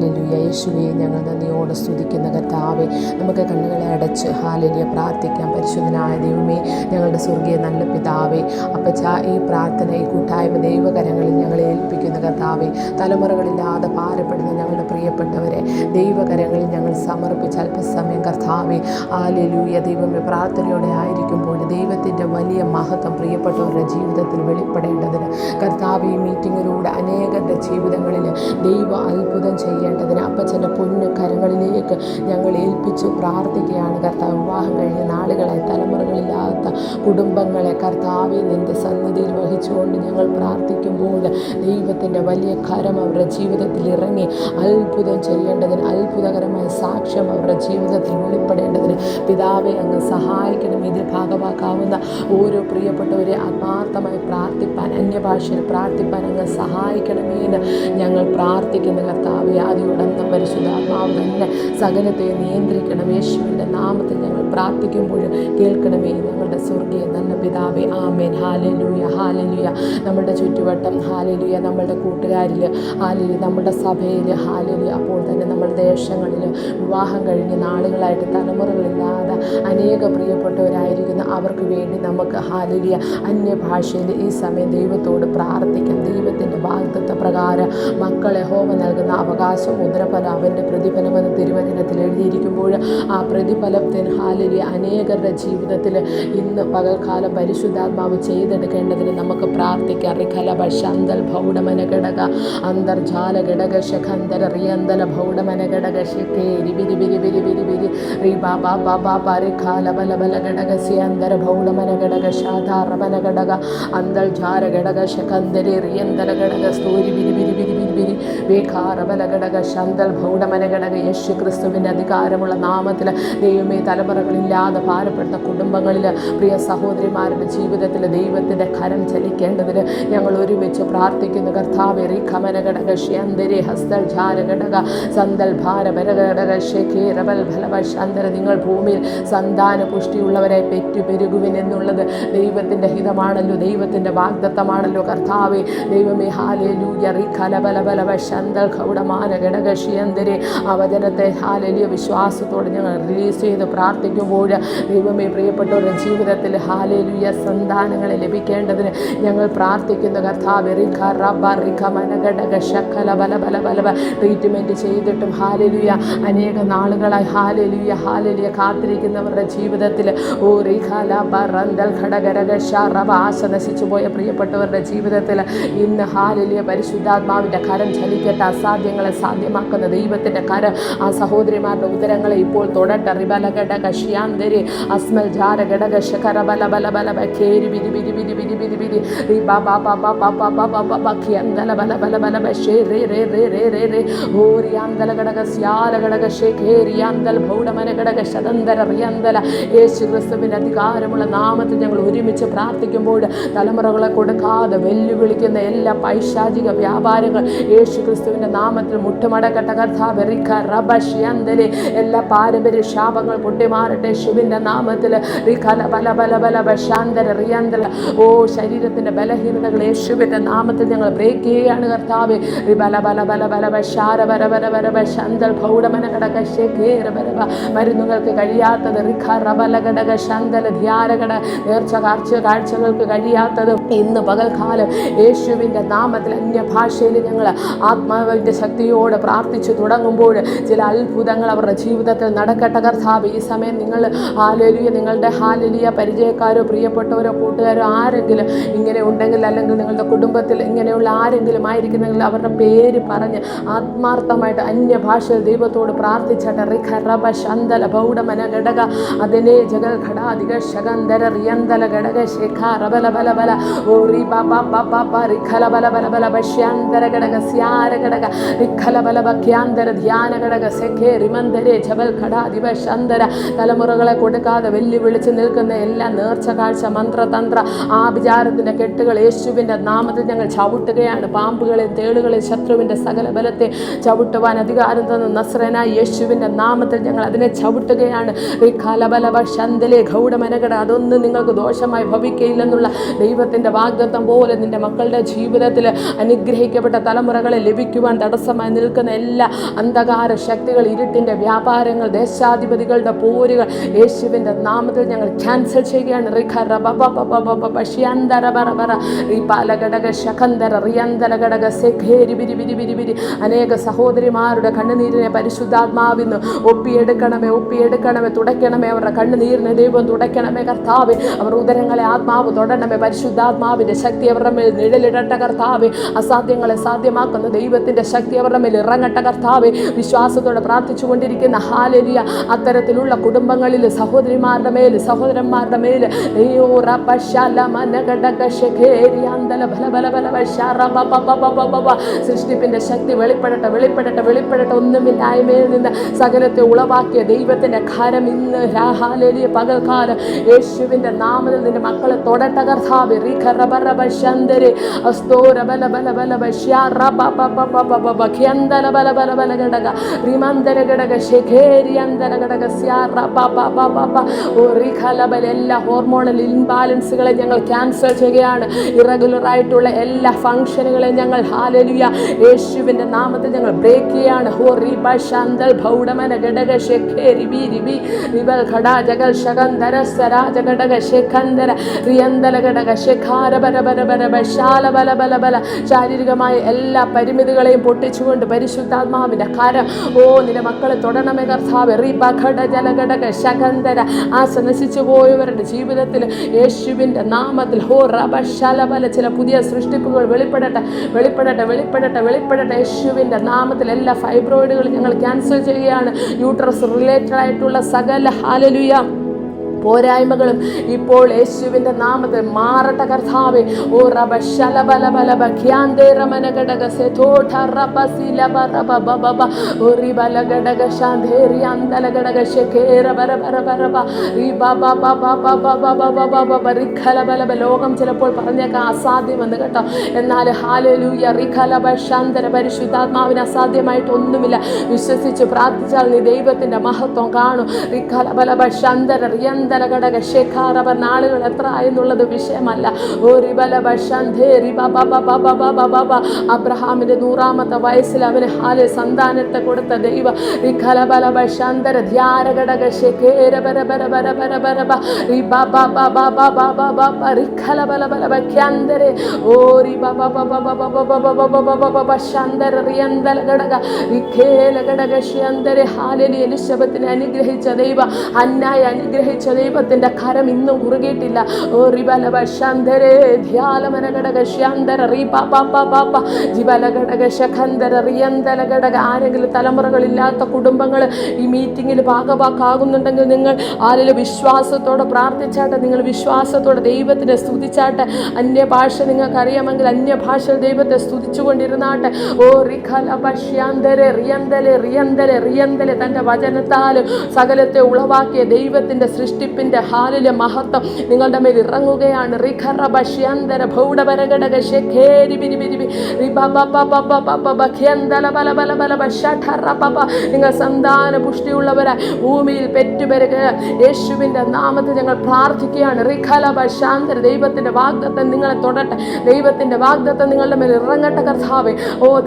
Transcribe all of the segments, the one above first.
ഹാലലുയ. യേശുവേ, ഞങ്ങൾ നന്ദിയോടെ സ്തുതിക്കുന്ന കർത്താവേ, നമുക്ക് കണ്ണുകളെ അടച്ച് ഹാലലുയ പ്രാർത്ഥിക്കാം. പരിശുദ്ധനായ ദൈവമേ, ഞങ്ങളുടെ സ്വർഗീയ നല്ല പിതാവേ, അപ്പച്ച, ഈ പ്രാർത്ഥന, ഈ കൂട്ടായ്മ ദൈവകരങ്ങളിൽ ഞങ്ങളെ ഏൽപ്പിക്കുന്ന കർത്താവേ, തലമുറകളില്ലാതെ ഭാരപ്പെടുന്ന ഞങ്ങളുടെ പ്രിയപ്പെട്ടവരെ ദൈവകരങ്ങളിൽ ഞങ്ങൾ സമർപ്പിച്ച അല്പസമയം കർത്താവേ, ഹാലലുയ ദൈവമേ, പ്രാർത്ഥനയോടെ ആയിരിക്കുമ്പോൾ ദൈവത്തിൻ്റെ വലിയ മഹത്വം പ്രിയപ്പെട്ടവരുടെ ജീവിതത്തിൽ വെളിപ്പെടേണ്ടതിന് കർത്താവ് ഈ മീറ്റിങ്ങിലൂടെ അനേകരുടെ ജീവിതങ്ങളിൽ ദൈവ അത്ഭുതം ചെയ്യേണ്ടതിന് അപ്പച്ചൻ്റെ പൊന്നു കരങ്ങളിലേക്ക് ഞങ്ങൾ ഏൽപ്പിച്ചു പ്രാർത്ഥിക്കുകയാണ് കർത്താവ്. വിവാഹം കഴിഞ്ഞ നാളുകളായി തലമുറകളില്ലാത്ത കുടുംബങ്ങളെ കർത്താവെ നിൻ്റെ സന്നിധിയിൽ വഹിച്ചുകൊണ്ട് ഞങ്ങൾ പ്രാർത്ഥിക്കുമ്പോൾ ദൈവത്തിൻ്റെ വലിയ കരം അവരുടെ ജീവിതത്തിൽ ഇറങ്ങി അത്ഭുതം ചെയ്യേണ്ടതിന്, അത്ഭുതകരമായ സാക്ഷ്യം അവരുടെ ജീവിതത്തിൽ വെളിപ്പെടേണ്ടതിന് പിതാവെ അങ്ങ് സഹായിക്കണം. ഇതിൽ ഭാഗമാക്കാവുന്ന ഓരോ പ്രിയപ്പെട്ടവരെ ആത്മാർത്ഥമായി പ്രാർത്ഥിപ്പാൻ, അന്യഭാഷയിൽ പ്രാർത്ഥിപ്പാൻ അങ്ങ് സഹായിക്കണമേ എന്ന് ഞങ്ങൾ പ്രാർത്ഥിക്കുന്ന കർത്താവെ. ആദിയോടന്തം പരിശുദ്ധാത്മാവ് തന്നെ സകലത്തെ നിയന്ത്രിക്കണം. യേശുവിൻ്റെ നാമത്തിൽ ഞങ്ങൾ പ്രാർത്ഥിക്കുമ്പോൾ കേൾക്കണമേ ഞങ്ങളുടെ സ്വർഗീയ നല്ല പിതാവേ. ആമേൻ. ഹാലലുയ, ഹാലലുയ. നമ്മുടെ ചുറ്റുവട്ടം ഹാലലുയ, നമ്മളുടെ കൂട്ടുകാരിൽ ഹാലലുയ, നമ്മുടെ സഭയിൽ ഹാലലുയ, അപ്പോൾ തന്നെ നമ്മുടെ ദേശങ്ങളിൽ വിവാഹം കഴിഞ്ഞ് നാളുകളായിട്ട് തലമുറകളില്ലാതെ അനേക പ്രിയപ്പെട്ടവരായിരിക്കുന്ന അവർക്ക് വേണ്ടി നമുക്ക് ഹാലലുയ അന്യഭാഷയിൽ ഈ സമയം ദൈവത്തോട് പ്രാർത്ഥിക്കാം. ദൈവത്തിൻ്റെ വാഗ്ദത്ത പ്രകാരം മക്കളെ യഹോവ നൽകുന്ന അവകാശം മുദ്രഫലം അവൻ്റെ പ്രതിഫലമെന്ന് തിരുവചനത്തിൽ എഴുതിയിരിക്കുമ്പോൾ ആ പ്രതിഫലത്തിന് ഹാലലുയ അനേകരുടെ ജീവിതത്തിൽ ഇന്ന് പകൽക്കാലം പരിശുദ്ധാത്മാവ് ചെയ്തെടുക്കേണ്ടതിന് നമുക്ക് പ്രാർത്ഥിക്കാം. റിഖലഭ ശന്തൽ ഭൗഡമന ഘടക അന്തർജാല ഘടക ശഖന്തര റിയന്തല ഭൗഡമന ഘടക ശിഖേ രിബിരി ബിരി ബിരി ബിരി ബിരി റി ബാബാ ബാബാ പരിഖാല ബല ബല ഘടക സിയന്തര ഭൗഡമന ഘടക ശാധാരമന ഘടക അന്തർജാല ഘടക ശഖന്തരി റിയന്തല ഘടക സ്തൂരി ബിരി ബിരി ബിരി ബിരി ബിരി വേഖാരബല ഘടക ശന്തൽ ഭൗഡമന ഘടക. യേശു ക്രിസ്തുവിൻ്റെ അധികാരമുള്ള നാമത്തിൽ ദൈവമേ, തലമുറകളില്ലാതെ ഭാരപ്പെടുന്ന കുടുംബങ്ങളിൽ പ്രിയ സഹോദരിമാരുടെ ജീവിതത്തിൽ ദൈവത്തിൻ്റെ കരം ചലിക്കേണ്ടതിന് ഞങ്ങൾ ഒരുമിച്ച് പ്രാർത്ഥിക്കുന്നു കർത്താവേ. റിഖമന ഘടക ശ്യന്തരി ഹസ്തൽ ജാര ഘടക സന്തൽ ഭാരബല ഘടക ശേഖേരബൽ ഫലവ ശന്തര. നിങ്ങൾ ഭൂമിയിൽ സന്താന പുഷ്ടിയുള്ളവരെ പെറ്റുപെരുകുവിൻ എന്നുള്ളത് ദൈവത്തിൻ്റെ ഹിതമാണല്ലോ, ദൈവത്തിൻ്റെ വാഗ്ദത്തമാണല്ലോ കർത്താവേ. ദൈവമേ, ഹാലേലൂയ. റിഖലബലബലവ ശന്തൽ ഘൗഡമാന ഘടക ശ്യന്തരി. ആ വചനത്തെ ഹാലേലൂയ വിശ്വാസത്തോടെ ഞങ്ങൾ റിലീസ് ചെയ്ത് പ്രാർത്ഥിക്കുമ്പോൾ ദൈവമേ, പ്രിയപ്പെട്ടവരുടെ ജീവിതത്തിൽ ഹാലേലൂയ സന്താനങ്ങളെ ലഭിക്കേണ്ടതിന് ഞങ്ങൾ പ്രാർത്ഥിക്കുന്നു കർത്താവേ. റിഖ റബ്ബ റിഖ മനഘടക ശക്കല ബല ബല ബലവ. ട്രീറ്റ്മെൻറ്റ് ചെയ്തിട്ടും ഹാലേലൂയ അനേക നാളുകളായി ഹാലേലൂയ ഹാലേലൂയ കാത്തിരിക്കുന്നവരുടെ ജീവിതത്തിൽ ഓ റിഖ ലബ റന്തൽ ഘടകരക ഷറബ. ആശ നശിച്ചു പോയ പ്രിയപ്പെട്ടവരുടെ ജീവിതത്തിൽ ഇന്ന് ഹാലേലൂയ പരിശുദ്ധാത്മാവിൻ്റെ കരം ചലിക്കട്ടെ. അസാധ്യങ്ങളെ സാധ്യമാക്കുന്ന ദൈവത്തിൻ്റെ കരം ആ സഹോദരിമാരുടെ ഉദരങ്ങളെ ഇപ്പോൾ തൊടട്ടെ. റിബല ഘടക ശ്യാന്തരി അസ്മൽ ജാര ഘടക ശകര ബല ബല ബല ബേരി ബിരി ബിരി ബിരി ബിരി ബിരി ബിരി റി ബാബാ ബാബാ ബാബാ ബാബാ ബാബാ ഖ്യന്തല ബല ബല ബല ബേ റേ റേ റേ റേ റേ റേ ഓരിയാന്തല ഘടക സ്യാല ഘടക ശേഖേരിയാന്തൽ ഭൗഡമന ഘടക ശതന്തര റിയന്തല. യേശു ക്രിസ്തുവിൻ്റെ അധികാരമുള്ള നാമത്തിൽ ഞങ്ങൾ ഒരുമിച്ച് പ്രാർത്ഥിക്കുമ്പോൾ തലമുറകളെ കൊടുക്കാതെ വെല്ലുവിളിക്കുന്ന എല്ലാ പൈശാചിക വ്യാപാരങ്ങൾ യേശു ക്രിസ്തുവിൻ്റെ നാമത്തിൽ മുട്ടുമടക്കട്ട കർത്താവേ. റിഖ റബ ശ്യന്തലി. എല്ലാ പാരമ്പര്യ ശാപങ്ങൾ പൊട്ടിമാറട്ടെ യേശുവിൻ്റെ നാമത്തിൽ. റിഖല ബല ബല ബല ബശാന്തര റിയന്തല. ഓ ശരീരത്തിൻ്റെ ബലഹീനതകൾ യേശുവിൻ്റെ നാമത്തിൽ ഞങ്ങൾ ബ്രേക്ക് ചെയ്യുകയാണ് കർത്താവേ. ബല ബല ബല ബല ബശാര വര വര വര ബശന്തൽ ഭൗഡമന ഘടക ശേഖേര വരവ. മരുന്നുകൾക്ക് കഴിയാത്തത് റിഖ റബല ഘടക ശന്തല ധ്യാനഘട. നേർച്ച കാഴ്ചകൾക്ക് കഴിയാത്തത് ഇന്ന് പകൽക്കാലം യേശുവിൻ്റെ നാമത്തിൽ അന്യഭാഷയിൽ ഞങ്ങൾ ആത്മാവിൻ്റെ ശക്തിയോടെ പ്രാർത്ഥിച്ചു തുടങ്ങുമ്പോൾ ചില അത്ഭുതങ്ങൾ അവരുടെ ജീവിതത്തിൽ നടക്കട്ടെ കർത്താവ്. ഈ സമയം നിങ്ങൾ ഹാലേലൂയ നിങ്ങളുടെ ഹാലേലൂയ പരിചയക്കാരോ പ്രിയപ്പെട്ടവരോ കൂട്ടുകാരോ ആരെങ്കിലും ഇങ്ങനെ ഉണ്ടെങ്കിൽ, അല്ലെങ്കിൽ നിങ്ങളുടെ കുടുംബത്തിൽ ഇങ്ങനെയുള്ള ആരെങ്കിലും ആയിരിക്കുന്നെങ്കിൽ അവരുടെ പേര് പറഞ്ഞ് ആത്മാർത്ഥമായിട്ട് അന്യഭാഷയിൽ ദൈവത്തോട് പ്രാർത്ഥിച്ചട്ടെ. റിഖ റബ ശന്തല ഭൗഡമന ഘടക അതിനെ ജഗൽ ഘടാധിക ശകന്തര റിയന്തല ഘടക ശേഖ റബല ബല ബല ഓ റി ബാബാ ബാബാ റിഖല ബല ബല ബല ബശ്യാന്തര ഘടക സ്യാര ഘടക റിഖല ബല ബഖ്യാന്തര ധ്യാന ഘടക സെഖേ റിമന്തരെ ജബൽ ഘടാധിപ ശന്തര. തലമുറകളെ കൊടുക്കാതെ വെല്ലുവിളിച്ച് നിൽക്കുന്ന എല്ലാ നേർച്ച കാഴ്ച മന്ത്രതന്ത്ര ആഭിചാരത്തിൻ്റെ കെട്ടുകൾ യേശുവിൻ്റെ നാമത്തിൽ ഞങ്ങൾ ചവിട്ടുകയാണ്. പാമ്പുകളെ തേളുകളെ ശത്രുവിൻ്റെ സകല ബലത്തെ ചവിട്ടുവാൻ അധികാരം തന്ന നസ്രനായ യേശുവിൻ്റെ നാമത്തിൽ ഞങ്ങൾ അതിനെ ചവിട്ടുകയാണ്. റിഖലബലബ ശന്തലെ ഘൗഡമനഘട. അതൊന്നും നിങ്ങൾക്ക് ദോഷമായി ഭവിക്കയില്ലെന്നുള്ള ദൈവത്തിൻ്റെ നിന്റെ വാഗ്ദത്തം പോലെ നിന്റെ മക്കളുടെ ജീവിതത്തിൽ അനുഗ്രഹിക്കപ്പെട്ട തലമുറകളെ ലഭിക്കുവാൻ തടസ്സമായി നിൽക്കുന്ന എല്ലാ അന്ധകാര ശക്തികൾ, ഇരുട്ടിൻ്റെ വ്യാപാരങ്ങൾ, ദേശാധിപതികളുടെ പോരുകൾ യേശുവിൻ്റെ നാമത്തിൽ ഞങ്ങൾ ക്യാൻസൽ ചെയ്യുകയാണ്. അനേക സഹോദരിമാരുടെ കണ്ണുനീരിനെ പരിശുദ്ധാത്മാവിന്ന് ഒപ്പിയെടുക്കണമേ, തുടയ്ക്കണമേ. അവരുടെ കണ്ണുനീരിനെ ദൈവം തുടയ്ക്കണമേ കർത്താവേ. അവർ ഉദരങ്ങളെ ആത്മാവ് തൊടണമേ. പരിശുദ്ധാത്മാവിൻ്റെ ശക്തി അവരുടെ മേൽ നിഴലിടട്ടെ കർത്താവേ. അസാധ്യങ്ങളെ സാധ്യമാക്കുന്ന ദൈവത്തിൻ്റെ ശക്തി അവരുടെ മേൽ ഇറങ്ങട്ടെ കർത്താവേ. വിശ്വാസത്തോടെ പ്രാർത്ഥിച്ചുകൊണ്ടിരിക്കുന്ന ഹാലേലൂയ അത്തരത്തിലുള്ള കുടുംബങ്ങളിൽ സഹോദരിമാരുടെ മേൽ, സഹോദരന്മാരുടെ മേൽ സൃഷ്ടിപ്പിന്റെ ശക്തി വെളിപ്പെടട്ടെ. ഒന്നുമില്ലായ്മയിൽ നിന്ന് സകലത്തെ ഉളവാക്കിയ ദൈവത്തിന്റെ കരം ഇന്ന് ഹാലേലൂയ പകൽക്കാലം യേശുവിന്റെ നാമത്തിൽ നിന്റെ മക്കളെ തൊടട്ടെ കർത്താവേ. എല്ലാ ഹോർമോണൽ ഇൻബാലൻസുകളെ ഞങ്ങൾ ക്യാൻസൽ ചെയ്യുകയാണ്. ഇറഗുലർ ആയിട്ടുള്ള എല്ലാ ഫംഗ്ഷനുകളെയും ഞങ്ങൾ ഹാലേലൂയ യേശുവിന്റെ നാമത്തിൽ ഞങ്ങൾ ബ്രേക്ക് ചെയ്യാണ്. ശാരീരികമായ എല്ലാ പരിമിതികളെയും പൊട്ടിച്ചുകൊണ്ട് പരിശുദ്ധാത്മാവിന്റെ കരം നിന്റെ മക്കളെ തൊടണമേ കർത്താവേ. നശിച്ചു പോയവരുടെ ജീവിതത്തിൽ യേശുവിന്റെ നാമത്തിൽ ചില പുതിയ സൃഷ്ടിപ്പുകൾ വെളിപ്പെടട്ടെ യേശുവിന്റെ നാമത്തിൽ. എല്ലാ ഫൈബ്രോയിഡുകളും ഞങ്ങൾ ക്യാൻസൽ ചെയ്യുകയാണ്. യൂട്രസ് റിലേറ്റഡ് ആയിട്ടുള്ള സകല ഹാലേലൂയ പോരായ്മകളും ഇപ്പോൾ യേശുവിന്റെ നാമത്തിൽ മാറട്ടെ കർത്താവേ. ലോകം ചിലപ്പോൾ പറഞ്ഞേക്കാം അസാധ്യമെന്ന് കേട്ടോ. എന്നാൽ ഹാലേലൂയ പരിശുദ്ധാത്മാവിന് അസാധ്യമായിട്ട് ഒന്നുമില്ല. വിശ്വസിച്ച് പ്രാർത്ഥിച്ചാൽ നീ ദൈവത്തിന്റെ മഹത്വം കാണും. നാളുകൾ എത്ര ആയെന്നുള്ളത് വിഷയമല്ല. അബ്രഹാമിന്റെ 100-ാമത്തെ വയസ്സിൽ അവന് ഹാലെ സന്താനത്തെ കൊടുത്ത ദൈവം എലിശബത്തിനെ അനുഗ്രഹിച്ച ദൈവം അന്നായി അനുഗ്രഹിച്ച ദൈവത്തിന്റെ കരം ഇന്നും കുറുകിയിട്ടില്ല. ആരെങ്കിലും തലമുറകളില്ലാത്ത കുടുംബങ്ങൾ ഈ മീറ്റിങ്ങിൽ ഭാഗവാക്കാകുന്നുണ്ടെങ്കിൽ നിങ്ങൾ ആരെങ്കിലും വിശ്വാസത്തോടെ പ്രാർത്ഥിച്ചാട്ടെ, നിങ്ങൾ വിശ്വാസത്തോടെ ദൈവത്തിനെ സ്തുതിച്ചാട്ടെ. അന്യഭാഷ നിങ്ങൾക്ക് അറിയാമെങ്കിൽ അന്യഭാഷ ദൈവത്തെ സ്തുതിച്ചുകൊണ്ടിരുന്നാട്ടെ. തന്റെ വചനത്താലും സകലത്തെ ഉളവാക്കിയ ദൈവത്തിന്റെ സൃഷ്ടിപ്പിന്റെ ഹാലിലെ മഹത്വം നിങ്ങളുടെ മേൽ ഇറങ്ങുകയാണ്. നിങ്ങൾ സന്താന പുഷ്ടിയുള്ളവരായി ഭൂമിയിൽ പെറ്റുപെരുക യേശുവിന്റെ നാമത്തിൽ ഞങ്ങൾ പ്രാർത്ഥിക്കുകയാണ്. ദൈവത്തിന്റെ വാഗ്ദത്തം നിങ്ങളെ തൊടട്ടെ. ദൈവത്തിന്റെ വാഗ്ദത്തം നിങ്ങളുടെ മേൽ ഇറങ്ങട്ടെ കർത്താവേ.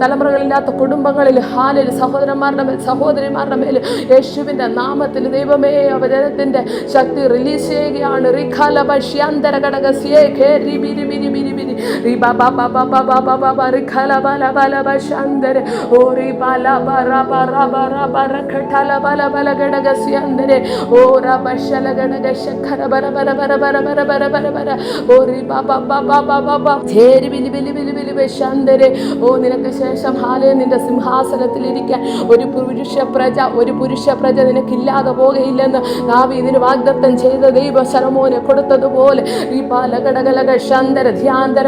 തലമുറകളില്ലാത്ത കുടുംബങ്ങളിൽ ഹാലിൽ സഹോദരന്മാരുടെ മേൽ, സഹോദരിമാരുടെ മേൽ യേശുവിന്റെ നാമത്തിൽ ദൈവമേ അവതരത്തിന്റെ ശക്തി റിലീസ് ചെയ്യുകയാണ്. നിനക്ക് ശേഷം ഹാലേ നിന്റെ സിംഹാസനത്തിൽ ഇരിക്കാൻ ഒരു പുരുഷ പ്രജ നിനക്കില്ലാതെ പോകുകയില്ലെന്ന് ദാവീദിന് വാഗ്ദത്തം ചെയ്ത ദൈവ ശലോമോനെ കൊടുത്തതുപോലെ ഈ പാലകടകലക ശാന്തര ധ്യാന്തര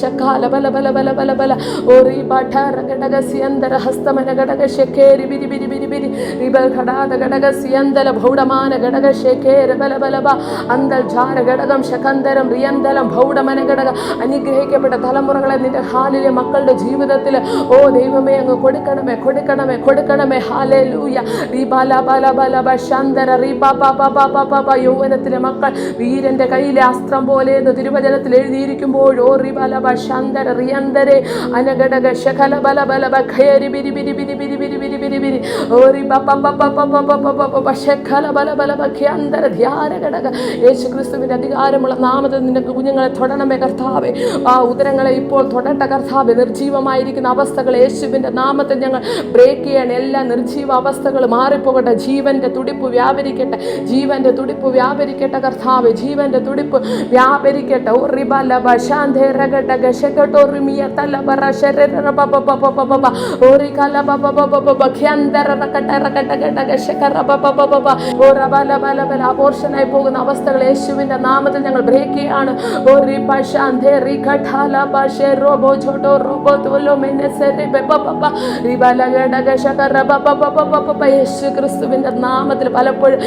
ശകാല ബല ബല ബല ബല ബല ഓറി ബാഠാര ഘടക സിയന്തര ഹസ്തമന ഘടക ശേഖേരി ബിരി ബിരി ബിരി ബിരി റിബൽ ഘടാത ഘടക സിയന്തല ഭൗഡമാന ഘടക ശേഖേര ബല ബല ബ അന്തൽ ജാര ഘടകം ശകന്തരം റിയന്തലം ഭൗഡമന ഘടക. അനുഗ്രഹിക്കപ്പെട്ട തലമുറകളെ നിന്റെ ഹാലിലെ മക്കളുടെ ജീവിതത്തിൽ ഓ ദൈവമേ അങ്ങ് കൊടുക്കണമേ കൊടുക്കണമേ കൊടുക്കണമേ. ഹാലേലൂയ. റിബാല ബല ബല ബ ശാന്തര റിബാ ബ ബ ബ ബ ബ. യൗവനത്തിലെ മക്കൾ വീരന്റെ കയ്യിലെ അസ്ത്രം പോലെ എന്ന് തിരുവചനത്തിൽ എഴുതിയിരിക്കുമ്പോൾ ഓ റിബല ബ ശാന്തര റിയന്തരെ അനഘടക ശകല ബല ബല ബ ഖേരി ബിരി ബിരി ബിരി ബിരി ബിരി ബിരി ബിരി ബിരി ഓരി ബ ബ ബ ബ ബ ബ ബ ബ ബ ശകല ബല ബല ബ ഖ്യാന്തര ധ്യാന ഘടക. യേശു ക്രിസ്തുവിന്റെ അധികാരമുള്ള നാമത്തിൽ നിന്റെ കുഞ്ഞുങ്ങളെ തൊടണമേ കർത്താവേ. ആ ഉദരങ്ങളെ ഇപ്പോൾ തൊടട്ട കർത്താവേ. നിർജീവമായിരിക്കുന്ന അവസ്ഥകൾ യേശുവിന്റെ നാമത്തിൽ ഞങ്ങൾ ബ്രേക്ക് ചെയ്യണം. എല്ലാ നിർജീവ അവസ്ഥകൾ മാറിപ്പോകട്ടെ. ജീവന്റെ തുടിപ്പ് വ്യാപരിക്കട്ടെ. ജീവന്റെ തുടിപ്പ് വ്യാപരിക്കട്ടെ കർത്താവേ. ജീവന്റെ തുടിപ്പ് വ്യാപരിക്കട്ടെ. ഓ റിബല ബ ശാന്തേ രഘടക ശകടോ റിമിയ തല ബറ ശരര ബ ബ ബ ബ ബ ബ ഓരി കല ബ ബ ബ ബ ബ ഖ്യാന്തര രഘട രഘട ഘടക ശകര ബ ബ ബ ബ ബ ഓ റബല ബല ബല അബോർഷനായി പോകുന്ന അവസ്ഥകൾ യേശുവിന്റെ നാമത്തിൽ ഞങ്ങൾ ബ്രേക്ക് ചെയ്യാണ്. ഓ റിബ ശാന്തേ റിഘടല ബ ശെറോബോ ഛോട്ടോ റോബോ തോലോ മെനസരെ ബ ബ ബ റിബല ഘടക ശകര ബ ബ ബ ബ ബ യേശു ക്രിസ്തുവിന്റെ നാമത്തിൽ പലപ്പോഴും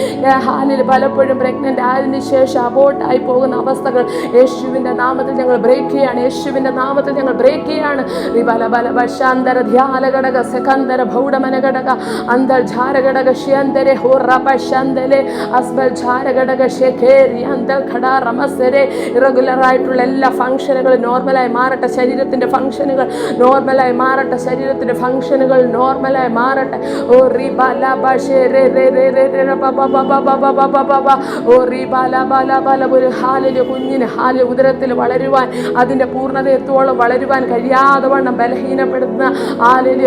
ഹാലിൽ പലപ്പോഴും പ്രഗ്നന്റ് ആയതിനു ശേഷം അബോർട്ടായി പോകുന്ന അവസ്ഥകൾ യേശുവിന്റെ നാമത്തിൽ ഞങ്ങൾ ബ്രേക്ക് ചെയ്യാണ്. യേശുവിന്റെ നാമത്തിൽ ഞങ്ങൾ ബ്രേക്ക് ചെയ്യാണ്. റിബല ബല ബശാന്തര ധ്യാന ഘടക സെകന്തര ഭൗഡമന ഘടക അന്തർ ഝാര ഘടക ശ്യന്തരെ ഹോറബ ശന്തലെ അസ്ബൽ ഝാര ഘടക ശേഖേരി അന്തൽ ഘട റമസരെ. ഇറഗുലർ ആയിട്ടുള്ള എല്ലാ ഫംഗ്ഷനുകളും നോർമലായി മാറട്ടെ. ശരീരത്തിന്റെ ഫംഗ്ഷനുകൾ നോർമലായി മാറട്ടെ. ശരീരത്തിന്റെ ഫംഗ്ഷനുകൾ നോർമലായി മാറട്ടെ. ഓ റിബല ബശേ രെ രെ രെ രെ രെ ബ ബ ബ ബ ബ ബ ബ ബ ബ ഓ റിബല ബല ബല. ഒരു ഹാലിലെ കുഞ്ഞിന് ഹാലിലെ ഉദരത്തിൽ വളരുവാൻ അതിന്റെ പൂർണ്ണതയെത്തോളം വളരുവാൻ കഴിയാതെ വണ്ണം ബലഹീനപ്പെടുത്തുന്ന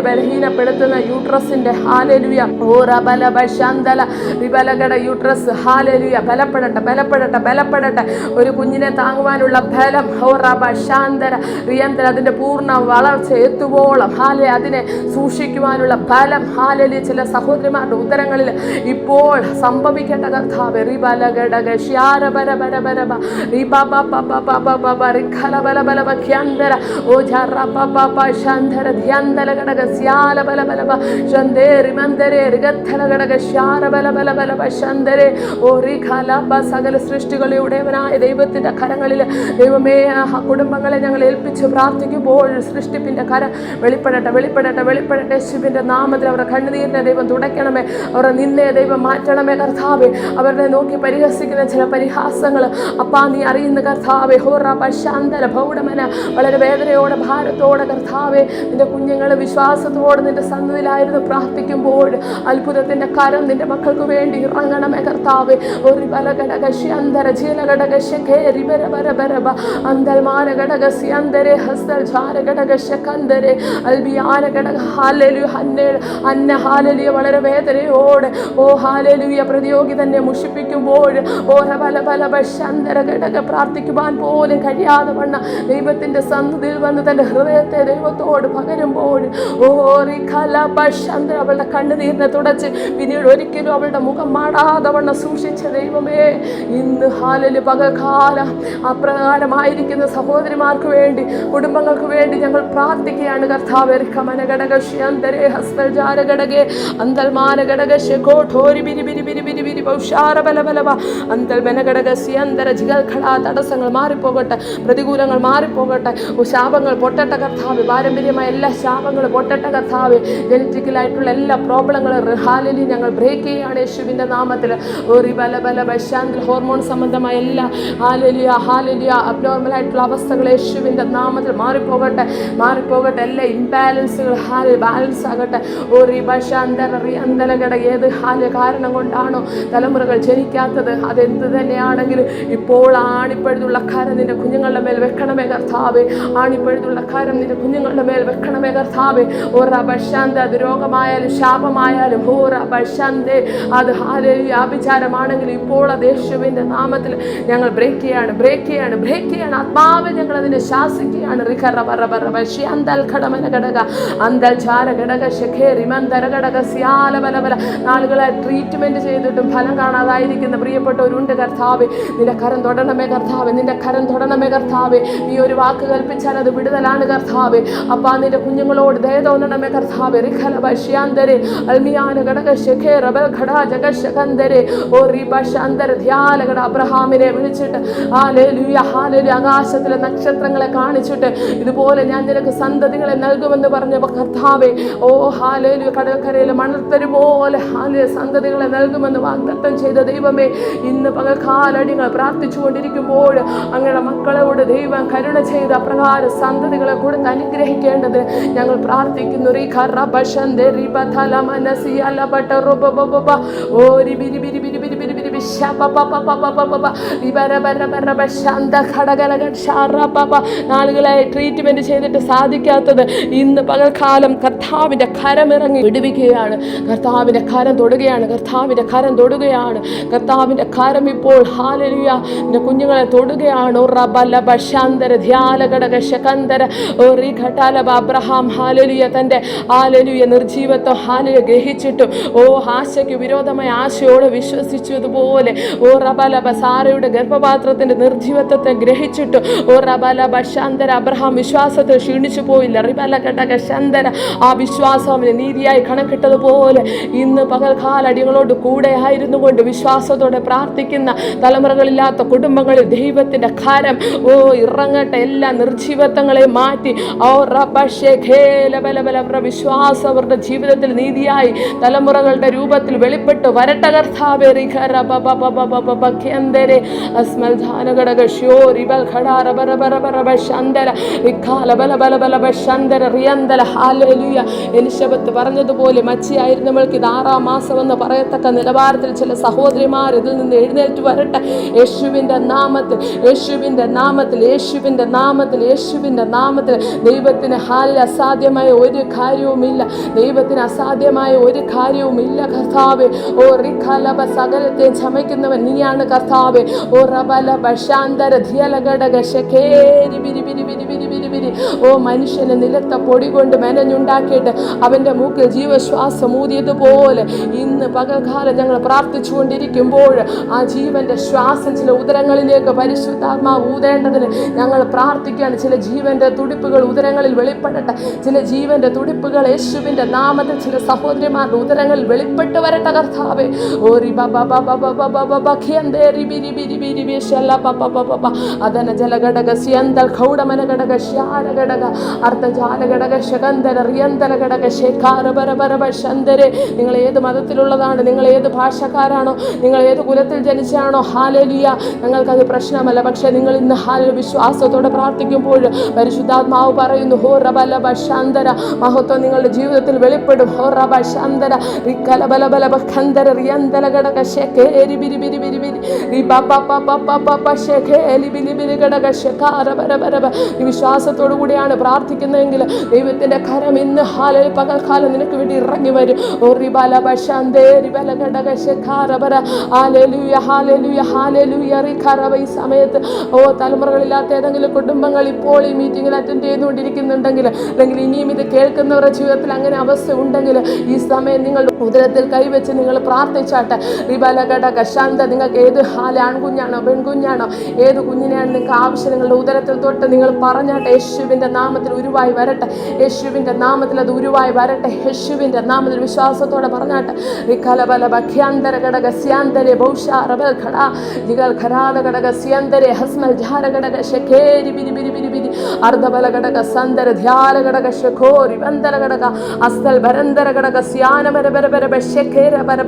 ബലഹീനപ്പെടുത്തുന്ന യൂട്രസിന്റെ ഹാലലുയ ഓ റബല ബശാന്തല റിബലഗട യൂട്രസ് ഹാലലുയ ബലപ്പെടട്ടെ ബലപ്പെടട്ടെ ബലപ്പെടട്ടെ. ഒരു കുഞ്ഞിനെ താങ്ങുവാനുള്ള ബലം ഓ റബ ശാന്തര റിയന്തര അതിന്റെ പൂർണ്ണ വളർച്ച എത്തുവോളം ഹാലെ അതിനെ സൂക്ഷിക്കുവാനുള്ള ബലം ഹാലലി ചില സഹോദരിമാരുടെ ഉദരങ്ങളിൽ ഇപ്പോൾ സംഭവിക്കേണ്ട കർത്താവേ. റിബലഗടക ശ്യാര ബര ബര ബര ബ റിബ ബ ബ ബ ബ ബ ബ ബ റിഖല ബല ബല ബ ഖ്യാന്തര ഓ ജറ ബ ബ ബ ശാന്തര ധ്യാന്തല ഘടക സ്യാല ബല ബല ബ ശന്തേ റിമന്തരെ റിഗത്തല ഘടക ശ്യാര ബല ബല ബല ബ ശന്തരെ ഓ റിഖല ബ. സകല സൃഷ്ടികളുടെവനായ ദൈവത്തിന്റെ കരങ്ങളിൽ ദൈവമേ കുടുംബങ്ങളെ ഞങ്ങൾ ഏൽപ്പിച്ച് പ്രാർത്ഥിക്കുമ്പോൾ സൃഷ്ടിപ്പിന്റെ കരം വെളിപ്പെടട്ടെ വെളിപ്പെടട്ടെ വെളിപ്പെടട്ടെ. യേശുവിന്റെ നാമത്തിൽ അവരുടെ കണ്ണുനീരിനെ ദൈവം തുടയ്ക്കണമേ. അവരുടെ നിന്നെ ദൈവം മാറ്റണമേ കർത്താവേ. അവരുടെ നോക്കി പരിഹസിക്കുന്ന ചില പരിഹാസങ്ങൾ അപ്പാ നീ അറിയുന്ന കർത്താവേ. ഹോറ പശാന്തല ഭൗഡമന വളരെ വേദനയോടെ ഭാരത്തോടെ കർത്താവേ നിന്റെ കുഞ്ഞുങ്ങൾ വിശ്വാസത്തോടെ നിന്റെ സന്നിധിയിലായിരുന്നു പ്രാർത്ഥിക്കുമ്പോൾ അത്ഭുതത്തിന്റെ കരം നിന്റെ മക്കൾക്ക് വേണ്ടി ഇറങ്ങണമേ കർത്താവേ. ഒരു ബലഘടക ശ്യന്തര ജീലഘടക ശേഖേരി ബര ബര ബര ബ അന്തൽ മാനഘടക സ്യന്തരെ ഹസ്തൽ ഝാരഘടക ശകന്തരെ അൽബിയാന ഘടക ഹാലലു അന്ന ഹാലലിയ വളരെ വേദനയോടെ ഓ ഹാലലുയ പ്രതിയോഗി തന്നെ മുഷിപ്പിക്കുമ്പോൾ ഓ ബല ബല ബശാന്തര ഘടക പ്രാർത്ഥിക്കുവാൻ പോലും കഴിയാതെ വണ്ണ ദൈവത്തിന്റെ സന്നിധിയിൽ വന്ന് തന്റെ ഹൃദയത്തെ ദൈവത്തോട് പകരുമ്പോൾ ഓ റിഖല ബശാന്തര അവളുടെ കണ്ണുനീരിനെ തുടച്ച് പിന്നീട് ഒരിക്കലും അവളുടെ മുഖം മാടാതെ വണ്ണം സൂക്ഷിച്ച ദൈവമേ ഇന്ന് ഹാലല് പകൽക്കാലം അപ്രകാരമായിരിക്കുന്ന സഹോദരിമാർക്ക് വേണ്ടി കുടുംബങ്ങൾക്ക് വേണ്ടി ഞങ്ങൾ പ്രാർത്ഥിക്കുകയാണ് കർത്താവേ. ഋഖമന ഘടക ശ്യന്തരെ ഹസ്തൽ ജാര ഘടകെ അന്തൽ മാന ഘടക ശേഖോഠോരി ബിരി ബിരി ബിരി ബിരി ബിരി ബൗഷാര ബല ബല ബ അന്തൽ ബന ഘടക സ്യന്തര ജിഗൽഖള. തടസ്സങ്ങൾ മാറിപ്പോകട്ടെ. പ്രതികൂലങ്ങൾ മാറിപ്പോകട്ടെ. ശാപങ്ങൾ പൊട്ടട്ട കർത്താവ്. പാരമ്പര്യമായ എല്ലാ ശാപങ്ങളും പൊട്ടട്ട കർത്താവ്. ജനറ്റിക്കലായിട്ടുള്ള എല്ലാ പ്രോബ്ലങ്ങളും ഹാലലി ഞങ്ങൾ ബ്രേക്ക് ചെയ്യുകയാണ് യേശുവിന്റെ നാമത്തിൽ. ഒരു ബല ബല ബശാന്തൽ ഹോർമോൺ സംബന്ധമായ എല്ലാ ഹാലലിയ അബ്നോർമലായിട്ടുള്ള അവസ്ഥകൾ യേശുവിന്റെ നാമത്തിൽ മാറിപ്പോകട്ടെ മാറിപ്പോകട്ടെ. എല്ലാ ഇംബാലൻസുകൾ ബാലൻസ് ആകട്ടെ. ഒരു ബശാന്തര റിയന്തലകട ഏത് കാരണം കൊണ്ടാണോ തലമുറകൾ ജനിക്കാത്തത് അതെന്ത് തന്നെയാണെങ്കിലും ഇപ്പോൾ ആണിപ്പഴുതുള്ള കാരം നിന്റെ കുഞ്ഞുങ്ങളുടെ മേൽ വെക്കണമേ കർത്താവേ. ആണിപ്പഴുതുള്ള കാരം നിന്റെ കുഞ്ഞുങ്ങളുടെ മേൽ വെക്കണമേ കർത്താവേ. ഓ റബശാന്ത അത് രോഗമായാലും ശാപമായാലും അത് ഹാലേലൂയ ആഭിചാരമാണെങ്കിൽ ഇപ്പോൾ അത് യേശുവിന്റെ നാമത്തിൽ ഞങ്ങൾ ബ്രേക്ക് ചെയ്യാണ്. ആത്മാവ് ഞങ്ങൾ അതിനെ ശാസിക്കുകയാണ്. നാളുകളായി ട്രീറ്റ്മെന്റ് ചെയ്തിട്ടും ഫലം കാണാതായിരിക്കുന്ന പ്രിയപ്പെട്ടവരുണ്ട്. കർത്താവേ, നിന്റെ കരം തൊടണമേ കർത്താവേ, നിന്റെ കരം തൊടണമേ കർത്താവേ. നീ ഒരു വാക്ക് കൽപ്പിച്ചാൽ അത് വിടുതലാണ് കർത്താവേ. അപ്പാ നിന്റെ കുഞ്ഞുങ്ങളോട് ദയ തോന്നണമേ കർത്താവേ. അബ്രഹാമിനെ വിളിച്ചിട്ട് ആകാശത്തിലെ നക്ഷത്രങ്ങളെ കാണിച്ചിട്ട് ഇതുപോലെ ഞാൻ നിനക്ക് സന്തതികളെ നൽകുമെന്ന് പറഞ്ഞ കർത്താവേ, ഓ ഹാലേലു കടൽക്കരയിലെ മണൽത്തരി പോലെ സന്തതികളെ നൽകുമെന്ന് വാഗ്ദത്തം ചെയ്ത ദൈവമേ, ഇന്ന് പകൽക്കാലടികൾ പ്രാർത്ഥിച്ചുകൊണ്ടിരിക്കുമ്പോൾ അങ്ങനെ മക്കളോട് ദൈവം കരുണ ചെയ്ത് അപ്രകാരം സന്തതികളെ കൊടുത്ത് അനുഗ്രഹിക്കേണ്ടത് ഞങ്ങൾ പ്രാർത്ഥിക്കുന്നു. നാളുകളായി ട്രീറ്റ്മെന്റ് ചെയ്തിട്ട് സാധിക്കാത്തത് ഇന്ന് പകൽക്കാലം കർത്താവിന്റെ കരമിറങ്ങി വിടുവിക്കുകയാണ്. കർത്താവിന്റെ കരം തൊടുകയാണ്. കർത്താവിന്റെ കരം ഇപ്പോൾ ഹാലേലൂയ നിന്റെ കുഞ്ഞുങ്ങളെ തൊടുകയാണ്. അബ്രഹാം ഹാലേലൂയ തന്റെ ഹാലേലൂയ നിർജീവത്വം ഹാലേലൂയ ഗ്രഹിച്ചിട്ടും ആശയ്ക്ക് വിരോധമായ ആശയോടെ വിശ്വസിച്ചതുപോലെ സാറയുടെ ഗർഭപാത്രത്തിന്റെ നിർജീവത്വത്തെ ഗ്രഹിച്ചിട്ട് അബ്രഹാം വിശ്വാസത്തിൽ ക്ഷീണിച്ചു പോയില്ല. ആ വിശ്വാസം നീതിയായി കണക്കിട്ടതുപോലെ ഇന്ന് പകൽക്കാലടികളോട് കൂടെ ആയിരുന്നു കൊണ്ട് വിശ്വാസത്തോടെ പ്രാർത്ഥിക്കുന്ന തലമുറകളില്ലാത്ത കുടുംബങ്ങളിൽ ദൈവത്തിന്റെ കരം ഇറങ്ങട്ടെ. എല്ലാ നിർജീവത്വങ്ങളെയും മാറ്റി വിശ്വാസം അവരുടെ ജീവിതത്തിൽ നീതിയായി തലമുറകളുടെ രൂപത്തിൽ വെളിപ്പെട്ട് വരട്ടെ കർത്താവേ. എലിശബത്ത് പറഞ്ഞതുപോലെ മച്ചിയായിരുന്നവൾക്ക് ഇത് 6-ാം മാസമെന്ന് പറയത്തക്ക നിലവാരത്തിൽ ചില സഹോദരിമാർ ഇതിൽ നിന്ന് എഴുന്നേറ്റ് വരട്ടെ യേശുവിന്റെ നാമത്തിൽ. ദൈവത്തിന് അസാധ്യമായ ഒരു കാര്യവുമില്ല. കർത്താവേ, സകലത്തെ ചമയ്ക്കുന്നവൻ നീയാണ് കർത്താവേ. മനുഷ്യനെ നിലത്തെ പൊടി കൊണ്ട് മെനഞ്ഞുണ്ടാക്കിയിട്ട് അവന്റെ മൂക്കിൽ ജീവശ്വാസം ഊതിയതുപോലെ ഇന്ന് പകൽക്കാലം ഞങ്ങൾ പ്രാർത്ഥിച്ചുകൊണ്ടിരിക്കുമ്പോൾ ആ ജീവന്റെ ശ്വാസം ചില ഉദരങ്ങളിലേക്ക് പരിശുദ്ധാത്മാവ് ഊതേണ്ടതിന് ഞങ്ങൾ പ്രാർത്ഥിക്കുകയാണ്. ചില ജീവന്റെ തുടിപ്പുകൾ ഉദരങ്ങളിൽ വെളിപ്പെടട്ടെ. ചില ജീവന്റെ തുടിപ്പുകൾ യേശുവിന്റെ നാമത്തിൽ ചില സഹോദരിമാരുടെ ഉദരങ്ങളിൽ വെളിപ്പെട്ട് വരട്ടെ കർത്താവേ. അതന ജലഘടക സ്യന്തൽ ഘൗഡമന ഘടക ശ്യാര ഘടക അർത്ഥജാല ഘടക ശകന്ധര റിയന്തല ഘടക ശേഖാര ബരബരബ ശന്തരെ. നിങ്ങൾ ഏത് മതത്തിലുള്ളതാണ്, നിങ്ങൾ ഏത് ഭാഷക്കാരാണോ, നിങ്ങൾ ഏത് കുലത്തിൽ ജനിച്ചാണോ, ഹാലേലൂയ, ഞങ്ങൾക്കത് പ്രശ്നമല്ല. പക്ഷെ നിങ്ങൾ ഇന്ന് വിശ്വാസത്തോടെ പ്രാർത്ഥിക്കുമ്പോൾ പരിശുദ്ധാത്മാവ് പറയുന്നു ഹോ റബലബ ശാന്തര മഹത്വം നിങ്ങളുടെ ജീവിതത്തിൽ വെളിപ്പെടും. ഹോ റബ ശാന്തര റിക്കലബലബലബ ഖന്തര റിയന്തല ഘടക ശേഖേരി ബിരി ബിരി ബിരി ബിരി വിശ്വാസത്തോടു കൂടിയാണ് പ്രാർത്ഥിക്കുന്നതെങ്കിൽ ദൈവത്തിന്റെ കരം ഇന്ന് പകൽക്കാലം നിനക്ക് വേണ്ടി ഇറങ്ങി വരും. ഈ സമയത്ത് തലമുറകളില്ലാത്ത ഏതെങ്കിലും കുടുംബങ്ങൾ ഇപ്പോൾ ഈ മീറ്റിംഗിൽ അറ്റൻഡ് ചെയ്തുകൊണ്ടിരിക്കുന്നുണ്ടെങ്കിൽ, അല്ലെങ്കിൽ ഇനിയും ഇത് കേൾക്കുന്നവരുടെ ജീവിതത്തിൽ അങ്ങനെ അവസ്ഥ ഉണ്ടെങ്കിൽ ഈ സമയം നിങ്ങൾ ഉദരത്തിൽ കൈവച്ച് നിങ്ങൾ പ്രാർത്ഥിച്ചാട്ടെ. ശാന്ത, നിങ്ങൾക്ക് ഏത് ആൺകുഞ്ഞാണോ പെൺകുഞ്ഞാണോ ഏത് കുഞ്ഞിനെയാണ് നിങ്ങൾക്ക് ആവശ്യം, നിങ്ങളുടെ ഉദരത്തിൽ തൊട്ട് നിങ്ങൾ പറഞ്ഞാട്ടെ. യേശുവിന്റെ നാമത്തിൽ ഉരുവായി വരട്ടെ. യേശുവിന്റെ നാമത്തിൽ അത് ഉരുവായി വരട്ടെ. യേശുവിന്റെ നാമത്തിൽ വിശ്വാസത്തോടെ പറഞ്ഞാട്ടെ.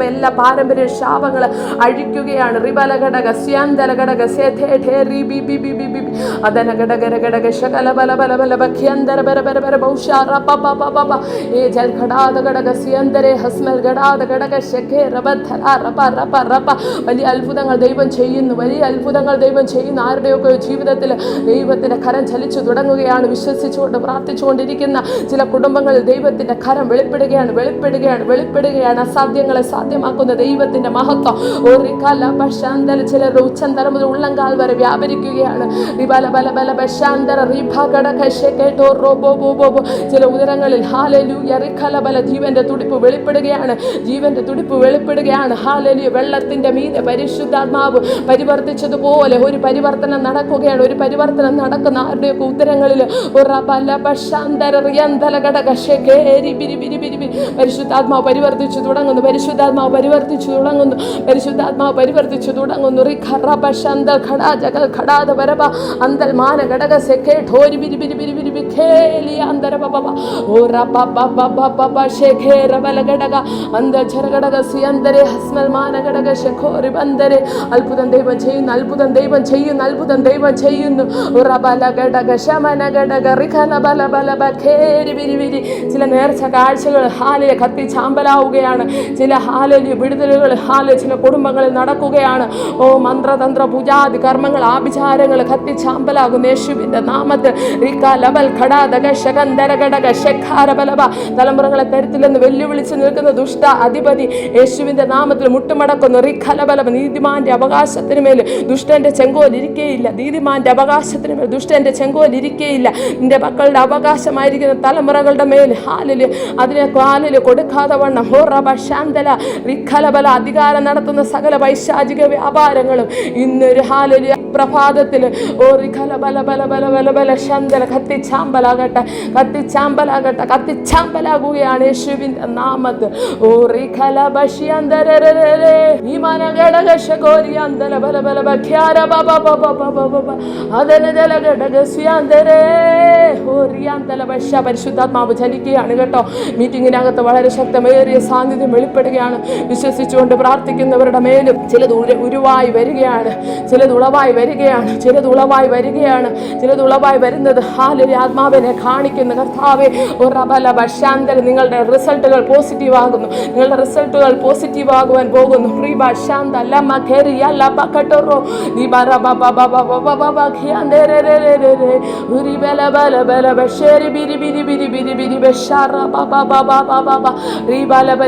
എല്ലാ പാരമ്പര്യ ശാപങ്ങള് അഴിക്കുകയാണ്. റിബല ഘടക സ്യാന്തല ഘടക സേഥേ ഠേരി ബി ബി ബി ബി ബി അതന ഘടകര ഘടക ശകല ബല ബല ബല ബഖ്യന്തര ബര ബര ബര ബൗഷാറ പ പ പ പ ഏ ജൽ ഘടാദ ഘടക സ്യന്തരെ ഹസ്മൽ ഘടാദ ഘടക ശഖേ റബധര റപ റപ റപ. വലിയ അത്ഭുതങ്ങൾ ദൈവം ചെയ്യുന്നു, വലിയ അത്ഭുതങ്ങൾ ദൈവം ചെയ്യുന്നു. ആരുടെയൊക്കെ ജീവിതത്തിൽ ദൈവത്തിന്റെ കരം ചലിച്ചു തുടങ്ങുകയാണ്. വിശ്വസിച്ചുകൊണ്ട് പ്രാർത്ഥിച്ചുകൊണ്ടിരിക്കുന്ന ചില കുടുംബങ്ങളിൽ ദൈവത്തിന്റെ കരം വെളിപ്പെടുകയാണ്, വെളിപ്പെടുകയാണ്, വെളിപ്പെടുകയാണ്. അസാധ്യങ്ങളെ സാധ്യമാക്കുന്ന ദൈവത്തിന്റെ മഹത്വം ചിലരുടെ ഉച്ചന്തരം മുതൽ ഉള്ളങ്കാൽ വരെ വ്യാപരിക്കുകയാണ്. ചില ഉദരങ്ങളിൽ ജീവന്റെ തുടിപ്പ് വെളിപ്പെടുകയാണ്, ജീവന്റെ തുടിപ്പ് വെളിപ്പെടുകയാണ്. ഹാലലൂയ. വെള്ളത്തിന്റെ മീതെ പരിശുദ്ധാത്മാവ് പരിവർത്തിച്ചതുപോലെ ഒരു പരിവർത്തനം നടക്കുകയാണ്, ഒരു പരിവർത്തനം നടക്കുന്ന ആരുടെയൊക്കെ ഉദരങ്ങളിൽ പരിശുദ്ധാത്മാവ് പരിവർത്തിച്ചു തുടങ്ങുന്നു, പരിശുദ്ധാത്മാവ് പരിവർത്തിച്ചു തുടങ്ങുന്നു, പരിശുദ്ധാത്മാവ് പരിവർത്തിച്ചു തുടങ്ങുന്നു. അത്ഭുതം ദൈവം ചെയ്യുന്നു, അത്ഭുതം ദൈവം ചെയ്യുന്നു, അത്ഭുതം ദൈവം ചെയ്യുന്നു. ചില നേർച്ച കാഴ്ചകൾ ഹാലയ കത്തി ചാമ്പലാവുകയാണ്. ചില ഹാലലിയ വിടുതലുകൾ ചില കുടുംബങ്ങളിൽ നടക്കുകയാണ്. ഓ മന്ത്രതന്ത്ര പൂജാതി കർമ്മങ്ങൾ ആഭിചാരങ്ങൾ കത്തി ചാമ്പലാകുന്നു യേശുവിന്റെ നാമത്തിൽ. തലമുറകളെ തരത്തിലെന്ന് വെല്ലുവിളിച്ച് നിൽക്കുന്ന ദുഷ്ട അധിപതി യേശുവിന്റെ നാമത്തിൽ മുട്ടുമടക്കുന്നു. റിഖലബലബ. നീതിമാന്റെ അവകാശത്തിന് മേൽ ദുഷ്ടന്റെ ചെങ്കോൽ ഇരിക്കുകയില്ല, നീതിമാന്റെ അവകാശത്തിന് മേൽ ദുഷ്ടന്റെ ചെങ്കോൽ ഇരിക്കുകയില്ല. നിന്റെ മക്കളുടെ അവകാശമായിരിക്കുന്ന തലമുറകളുടെ മേൽ ഹാലില് അതിനെ കാലില് കൊടുക്കാതെ വണ്ണം ഹോറബല റിഖലബല അധികാരം നടത്തുന്ന സകല പൈശാചിക വ്യാപാരങ്ങളും ഇന്നൊരു ഹാലില് പ്രഭാതത്തിൽ ഓ റിഖല ബല ബല ബല ബല ബല ശന്തല കത്തിച്ചാമ്പലാകട്ടെ, കത്തിച്ചാമ്പലാകട്ടെ, കത്തിച്ചാമ്പലാകുകയാണ് യേശുവിന്റെ നാമത്തിൽ. ഓ റിഖല ബഷിയന്തരരരേ ഈമാന ഘടകശകോരിയന്തല ബല ബല ബഖ്യാര ബബ ബബ ബബ ബബ അതനദല ഘടകസ്യന്തരേ ഓ റിയന്തല ബഷ. പരിശുദ്ധാത്മാവ് ചലിക്കുകയാണ് കേട്ടോ. മീറ്റിങ്ങിനകത്ത് വളരെ ശക്തമേറിയ സാന്നിധ്യം വെളിപ്പെടുകയാണ്. വിശ്വസിച്ചുകൊണ്ട് പ്രാർത്ഥിക്കുന്നവരുടെ മേലും ചിലത് ഉരുവായി വരികയാണ്, ചിലത് ഉളവായി വരികയാണ്, ചിലത് ഉളവായി വരികയാണ്, ചിലത് ഉളവായി വരുന്നത് ഹാലലൂയ ആത്മാവിനെ കാണിക്കുന്ന കർത്താവേ ഓ റബല ബഷാന്തര. നിങ്ങളുടെ റിസൾട്ടുകൾ പോസിറ്റീവ് ആകുന്നു, നിങ്ങളുടെ റിസൾട്ടുകൾ പോസിറ്റീവ് ആകുവാൻ പോകുന്നു.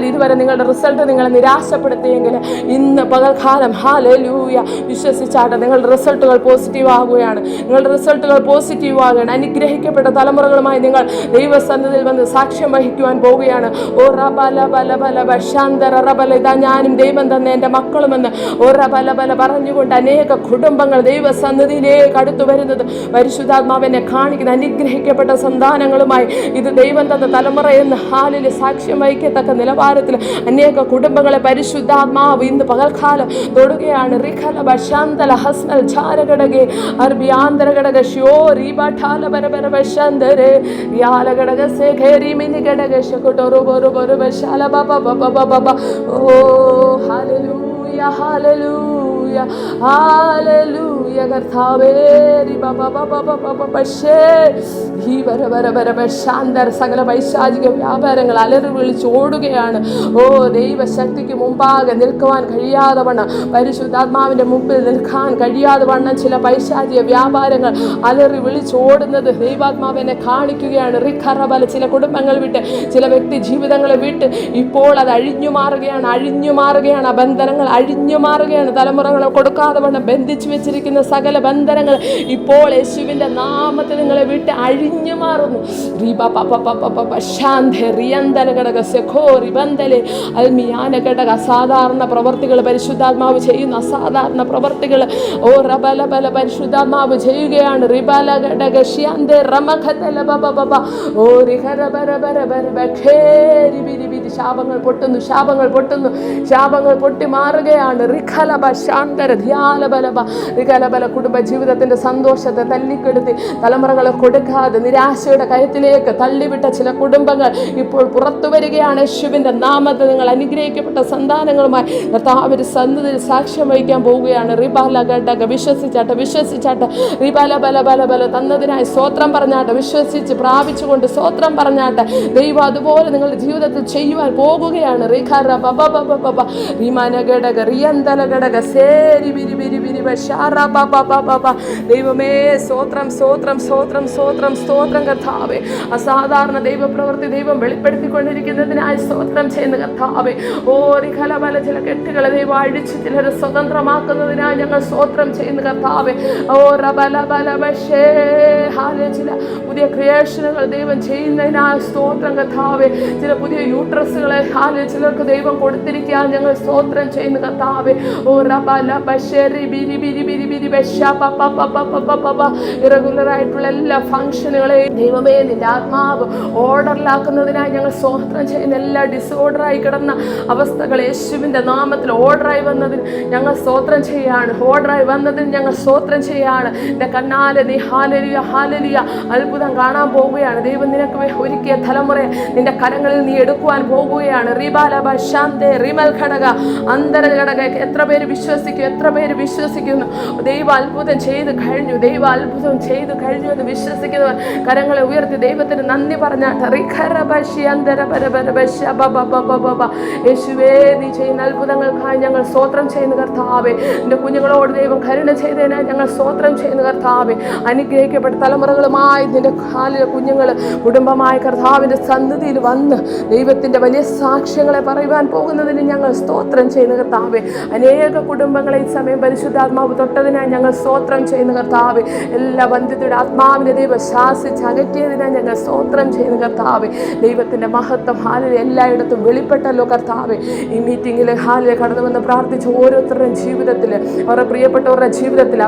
ഇതുവരെ നിങ്ങളുടെ റിസൾട്ട് നിങ്ങളെ നിരാശപ്പെടുത്തിയെങ്കിൽ ഇന്ന് പകൽക്കാലം ഹാലലൂയ വിശ്വസിച്ചാട്ടെ നിങ്ങളുടെ റിസൾട്ടുകൾ പോസിറ്റീവ് ആകുകയാണ്, നിങ്ങളുടെ റിസൾട്ടുകൾ പോസിറ്റീവ് ആകുകയാണ്. അനുഗ്രഹിക്കപ്പെട്ട തലമുറകളുമായി നിങ്ങൾ ദൈവസന്നിധിയിൽ വന്ന് സാക്ഷ്യം വഹിക്കുവാൻ പോവുകയാണ്. ഓ റബല ബല ബല ബഷാന്തര റബല. ഇതാ ഞാനും ദൈവം തന്നെ എൻ്റെ മക്കളുമെന്ന് ഓ റബല ബല പറഞ്ഞുകൊണ്ട് അനേക കുടുംബങ്ങൾ ദൈവസന്നിധിയിലേക്ക് അടുത്തു വരുന്നത് പരിശുദ്ധാത്മാവിനെ കാണിക്കുന്ന അനുഗ്രഹിക്കപ്പെട്ട സന്താനങ്ങളുമായി ഇത് ദൈവം തന്ന തലമുറ എന്ന് ഹാലിൽ സാക്ഷ്യം വഹിക്കത്തക്ക നിലവാരത്തിൽ അനേക കുടുംബങ്ങളെ പരിശുദ്ധാത്മാവ് ഇന്ന് പകൽക്കാലം തൊടുകയാണ്. റിഖല ബഷാന്തല ഹസ്നൽ ഝാരഘടകെ അർബിയാന്തരഘടക ഷ്യോരി ബഠാല ബരബര ബഷാന്തരെ യാല ഘടക സേ ഘേരി മിനി ഘടക ശകുടോറു ബോറു ബോറു ബശാല ബബ ബബ ബബ ബബ. ഓ ഹല്ലേലൂയ ഹല്ലേലൂയ ഹല്ലേലൂയ കർത്താവേ ബബ ബബ ബബ ബശേ ഈ ബര ബര ബര ബശാന്തര. സകല പൈശാചിക വ്യാപാരങ്ങൾ അലറി വിളിച്ച് ഓടുകയാണ്. ഓ ദൈവശക്തിക്ക് മുമ്പാകെ നിൽക്കുവാൻ കഴിയാതെ വണ്ണം, പരിശുദ്ധാത്മാവിന്റെ മുമ്പിൽ നിൽക്കാൻ കഴിയാതെ വണ്ണം ചില പൈശാചിക വ്യാപാരങ്ങൾ അലറി വിളിച്ചോടുന്നത് ദൈവാത്മാവിനെ കാണിക്കുകയാണ്. റിഖറബല. ചില കുടുംബങ്ങൾ വിട്ട്, ചില വ്യക്തി ജീവിതങ്ങളെ വിട്ട് ഇപ്പോൾ അത് അഴിഞ്ഞു മാറുകയാണ്, അഴിഞ്ഞു മാറുകയാണ്. ആ ബന്ധനങ്ങൾ അഴിഞ്ഞു മാറുകയാണ്. തലമുറകളെ കൊടുക്കാതെ വണ്ണം ബന്ധിച്ചു വെച്ചിരിക്കുന്ന സകല ബന്ധനങ്ങൾ ഇപ്പോൾ യേശുവിന്റെ നാമത്തിൽ നിങ്ങളെ വിട്ട് അഴിഞ്ഞു മാറുന്നു. അസാധാരണ പ്രവർത്തികൾ പരിശുദ്ധാത്മാവ് ചെയ്യുന്ന അസാധാരണ പ്രവർത്തികൾ ഓ റബല ബല പരിശുദ്ധാത്മാവ് ചെയ്യുകയാണ്. റിബല ഘടകശ്യാന്തേ റമഖതല ബബ ബബ ഓ റിഹര ബര ബര ബര ബഖേരി ബിരി ബിരി ശാപങ്ങൾ പൊട്ടുന്നു, ശാപങ്ങൾ പൊട്ടുന്നു, ശാപങ്ങൾ പൊട്ടി മാറുകയാണ്. റിഖലബ ശാന്തര ധ്യാലബലബ റിഖലബല കുടുംബ ജീവിതത്തിന്റെ സന്തോഷത്തെ തല്ലിക്കെടുത്തി തലമുറകളെ കൊടുക്കാതെ നിരാശയുടെ കയത്തിലേക്ക് തള്ളിവിട്ട ചില കുടുംബങ്ങൾ ഇപ്പോൾ പുറത്തു വരികയാണ്. യേശുവിന്റെ നാമത്തിൽ നിങ്ങൾ അനുഗ്രഹിക്കപ്പെട്ട സന്താനങ്ങളുമായി കർത്താവിന്റെ സന്നിധിയിൽ സാക്ഷ്യം വഹിക്കാൻ പോവുകയാണ്. റിബാല ഘടക വിശ്വസിച്ചാട്ടെ റിബാല ബല ബല ബല തന്നതിനായി സ്തോത്രം പറഞ്ഞാട്ടെ, വിശ്വസിച്ച് പ്രാപിച്ചുകൊണ്ട് സ്തോത്രം പറഞ്ഞാട്ടെ. ദൈവം അതുപോലെ നിങ്ങളുടെ ജീവിതത്തിൽ ചെയ്യുവാൻ പോകുകയാണ്. ദൈവമേ സ്തോത്രം സ്തോത്രം സ്തോത്രം സ്തോത്രം സ്തോത്രം കർത്താവേ. അസാധാരണ ദൈവപ്രവൃത്തി ദൈവം വെളിപ്പെടുത്തിക്കൊണ്ടിരിക്കുന്നതിനായി സ്തോത്രം ചെയ്യുന്ന കർത്താവേ. ഓറിഖലബല ചില കെട്ടുകളെ ദൈവം അഴിച്ച് ചിലരെ സ്വതന്ത്രമാക്കുന്നതിനായി ഞങ്ങൾ സ്തോത്രം ചെയ്യുന്ന കർത്താവേ. ചില പുതിയ ക്രിയേഷനുകൾ ദൈവം ചെയ്യുന്നതിനായി സ്തോത്രം കർത്താവേ. ചില പുതിയ യൂട്രസുകളെ ചിലർക്ക് ദൈവം കൊടുത്തിരിക്കാൻ ഞങ്ങൾ സ്തോത്രം ചെയ്യുന്ന കർത്താവേ. ഇറഗുലർ ആയിട്ടുള്ള എല്ലാ ഫംഗ്ഷനുകളെയും ദൈവമേ നിന്റെ ആത്മാവ് ഓർഡറിലാക്കുന്നതിനായി ഞങ്ങൾ സ്തോത്രം ചെയ്യുന്ന എല്ലാ ഡിസോർഡറായി കിടന്ന അവസ്ഥകൾ യേശുവിന്റെ നാമത്തിൽ ഓർഡറായി വന്നതിന് ഞങ്ങൾ സ്തോത്രം ചെയ്യാണ്. ഓർഡറായി വന്നതിന് ഞങ്ങൾ സ്തോത്രം ചെയ്യാണ്. എൻ്റെ കണ്ണാലെ നീ ഹാലലിയ ഹാലലിയ അത്ഭുതം കാണാൻ പോവുകയാണ്. ദൈവം നിനക്ക് ഒരുക്കിയ തലമുറയെ നിന്റെ കരങ്ങളിൽ നീ എടുക്കുവാൻ പോകുകയാണ്. റിബാലബ ശാന്തേ റിമൽ ഘടക അന്തര ഘടക. എത്ര പേര് വിശ്വസിക്കും, എത്ര പേര് വിശ്വസിക്കുന്നു? ദൈവ അത്ഭുതം ചെയ്ത് കഴിഞ്ഞു, ദൈവ അത്ഭുതം ചെയ്ത് കഴിഞ്ഞു എന്ന് വിശ്വസിക്കുന്നവർ കരങ്ങളെ ഉയർത്തി ദൈവത്തിന് നന്ദി പറഞ്ഞാട്ടെ. യേശുവേ നീ ചെയ്യുന്ന അത്ഭുതങ്ങൾക്കായി ഞങ്ങൾ സ്തോത്രം ചെയ്യുന്ന കർത്താവേ. എൻ്റെ കുഞ്ഞുങ്ങളോട് ദൈവം കരുണ ചെയ്തതിനായി ഞങ്ങൾ സ്തോത്രം ചെയ്യുന്ന കർത്താവേ. അനുഗ്രഹിക്കപ്പെട്ട തലമുറകളുമായി നിന്റെ കാലിലെ കുഞ്ഞുങ്ങൾ കുടുംബമായ കർത്താവിൻ്റെ സന്നിധിയിൽ വന്ന് ദൈവത്തിൻ്റെ വലിയ സാക്ഷ്യങ്ങളെ പറയുവാൻ പോകുന്നതിന് ഞങ്ങൾ സ്തോത്രം ചെയ്യുന്ന കർത്താവേ. അനേക കുടുംബങ്ങളെ ഈ സമയം പരിശുദ്ധാത്മാവ് തൊട്ടതിനായി ഞങ്ങൾ സ്തോത്രം ചെയ്യുന്ന കർത്താവേ. എല്ലാ ബന്ധിതയുടെ ആത്മാവിനെ ദൈവം ശാസിച്ച് അകറ്റിയതിനായി ഞങ്ങൾ സ്തോത്രം ചെയ്യുന്ന കർത്താവേ. ദൈവത്തിൻ്റെ മഹത്വം ഹാലിൽ എല്ലായിടത്തും വെളിപ്പെട്ടല്ലോ കർത്താവേ. ഈ മീറ്റിങ്ങിൽ ഹാലിൽ കടന്നു വന്ന് പ്രാർത്ഥിച്ച ഓരോരുത്തരുടെയും ജീവിതത്തിൽ, അവരുടെ പ്രിയപ്പെട്ടവരുടെ ജീവിതത്തിൽ,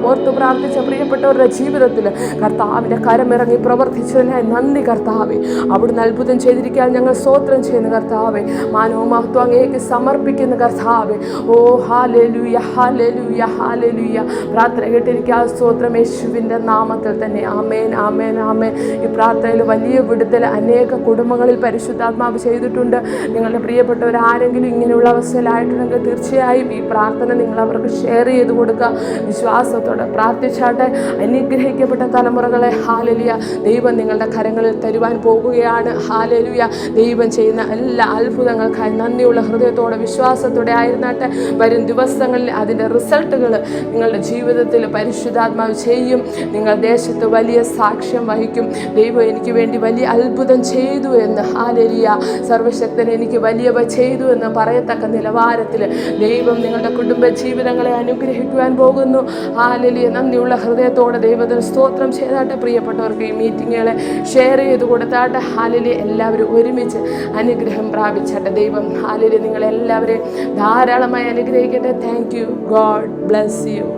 ഓർത്ത് പ്രാർത്ഥിച്ച പ്രിയപ്പെട്ടവരുടെ ജീവിതത്തിൽ കർത്താവിൻ്റെ കരമിറങ്ങി പ്രവർത്തിച്ചതിനായി നന്ദി കർത്താവേ. അവിടുന്ന് അത്ഭുതം ചെയ്തിരിക്കാൻ ഞങ്ങൾ സ്തോത്രം ചെയ്യുന്ന കർത്താവേ. മാനവും മഹത്വം അങ്ങേക്ക് സമർപ്പിക്കുന്ന കർത്താവേ. ഓ ഹാലേലൂയ ഹാലേലൂയ ഹാലേലൂയ. പ്രാർത്ഥന കേട്ടിരിക്കാൻ സ്തോത്രം യേശുവിൻ്റെ നാമത്തിൽ തന്നെ. ആമേൻ ആമേൻ ആമേൻ. ഈ പ്രാർത്ഥനയിൽ വലിയ വിടുതൽ അനേക കുടുംബങ്ങളിൽ പരിശുദ്ധാത്മാവ് ചെയ്തിട്ടുണ്ട്. നിങ്ങളുടെ പ്രിയപ്പെട്ടവർ ആരെങ്കിലും ഇങ്ങനെയുള്ള അവസ്ഥയിലായിട്ടുണ്ടെങ്കിൽ തീർച്ചയായും ഈ പ്രാർത്ഥന നിങ്ങൾ അവർക്ക് ഷെയർ ചെയ്ത് കൊടുക്കുക. വിശ്വാസത്തോടെ പ്രാർത്ഥിച്ചാട്ടെ. അനുഗ്രഹിക്കപ്പെട്ട തലമുറകളെ ഹാലേലൂയ ദൈവം നിങ്ങളുടെ കരങ്ങളിൽ തരുവാൻ പോകുകയാണ്. ഹാലേലൂയ. ദൈവം ചെയ്യുന്ന എല്ലാ അത്ഭുതങ്ങൾക്കായി നന്ദിയുള്ള ഹൃദയത്തോടെ വിശ്വാസത്തോടെ ആയിരുന്നാട്ടെ. വരും ദിവസങ്ങളിൽ അതിൻ്റെ റിസൾട്ടുകൾ നിങ്ങളുടെ ജീവിതത്തിൽ പരിശുദ്ധാത്മാവ് ചെയ്യും. നിങ്ങൾ ദേശത്ത് വലിയ സാക്ഷ്യം വഹിക്കും. ദൈവം എനിക്ക് വേണ്ടി വലിയ അത്ഭുതം ചെയ്തു എന്ന്, ഹാലേലൂയ, സർവശക്തൻ എനിക്ക് വലിയവ ചെയ്തു എന്ന് പറയത്തക്ക നിലവാരത്തിൽ ദൈവം നിങ്ങളുടെ കുടുംബ ജീവിതങ്ങളെ അനുഗ്രഹിക്കുവാൻ പോകുന്നു. ഹാലേലൂയ. നന്ദിയുള്ള ഹൃദയത്തോടെ ദൈവത്തിന് സ്തോത്രം ചെയ്താട്ടെ. പ്രിയപ്പെട്ടവർക്ക് ഈ മീറ്റിങ്ങുകളെ ഷെയർ ചെയ്ത് കൊടുത്താട്ടെ. ഹാലേലൂയ. എല്ലാവരും ഒരുമിച്ച് അനുഗ്രഹം പ്രാപിച്ചാട്ടെ. ദൈവം ഹാലേലൂയ നിങ്ങളെല്ലാവരെയും ധാരാളമായി അനുഗ്രഹിക്കട്ടെ. Thank you. God bless you.